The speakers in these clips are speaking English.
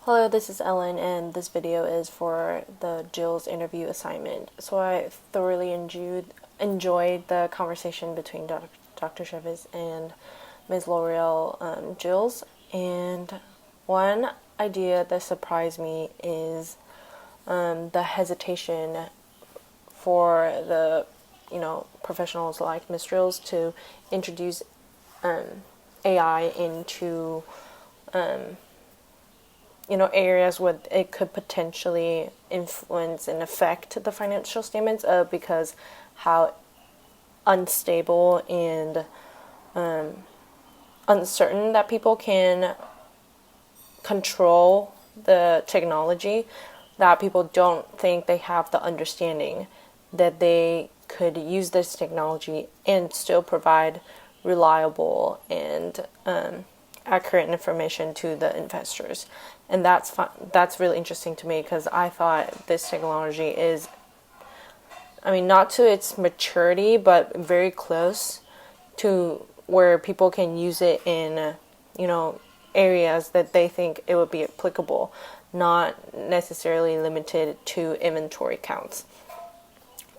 Hello, this is Ellen, and this video is for the Jiles interview assignment. So I thoroughly enjoyed the conversation between Dr. Chavez and Ms. L'Oreal Jiles, and one idea that surprised me is the hesitation for the professionals like Ms. Jiles to introduce AI into areas where it could potentially influence and affect the financial statements because how unstable and uncertain that people can control the technology, that people don't think they have the understanding that they could use this technology and still provide reliable and accurate information to the investors. And that's really interesting to me, because I thought this technology is, not to its maturity, but very close to where people can use it in, areas that they think it would be applicable, not necessarily limited to inventory counts.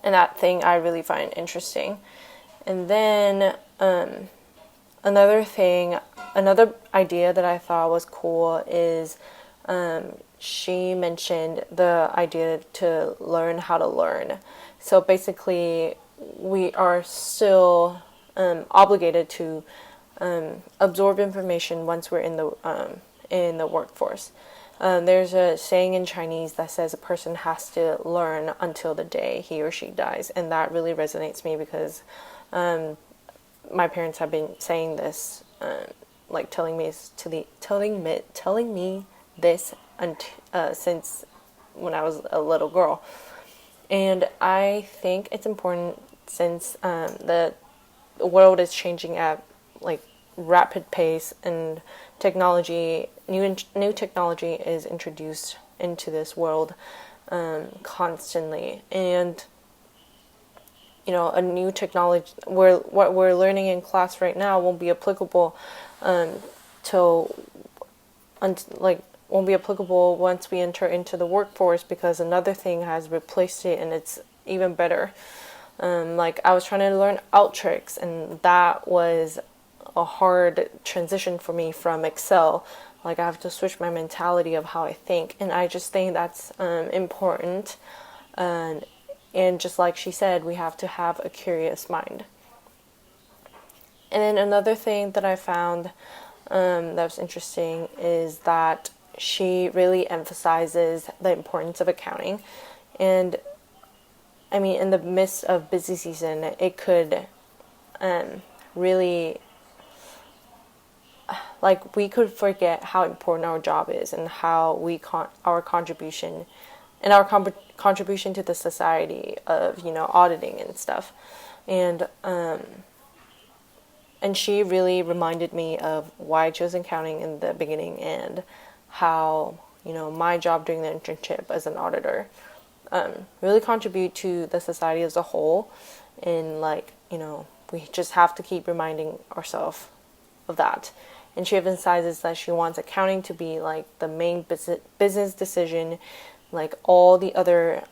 And that thing I really find interesting. And then another idea that I thought was cool is she mentioned the idea to learn how to learn. So basically, we are still obligated to absorb information once we're in the workforce. There's a saying in Chinese that says a person has to learn until the day he or she dies, and that really resonates me because my parents have been saying this, telling me this since when I was a little girl. And I think it's important, since the world is changing at rapid pace, and new technology is introduced into this world constantly. And a new technology, what we're learning in class right now won't be applicable won't be applicable once we enter into the workforce, because another thing has replaced it, and it's even better. I was trying to learn Outtricks, and that was a hard transition for me from Excel. I have to switch my mentality of how I think, and I just think that's important. And just like she said, we have to have a curious mind. And then another thing that I found that was interesting is that she really emphasizes the importance of accounting. And in the midst of busy season, it could really, we could forget how important our job is, and how our contribution to the society of auditing and stuff. And she really reminded me of why I chose accounting in the beginning, and how my job during the internship as an auditor really contribute to the society as a whole. And we just have to keep reminding ourselves of that. And she emphasizes that she wants accounting to be the main business decision. All the other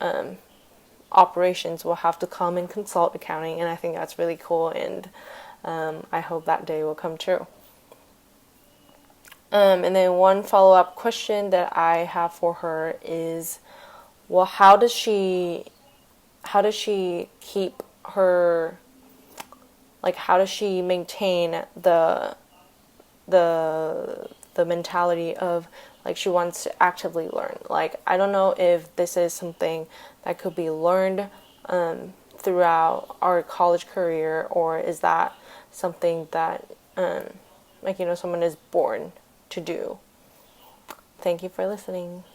operations will have to come and consult accounting, and I think that's really cool, and I hope that day will come true. And then one follow-up question that I have for her is, well, how does she keep her, how does she maintain the mentality of she wants to actively learn? I don't know if this is something that could be learned throughout our college career, or is that something that someone is born to do. Thank you for listening.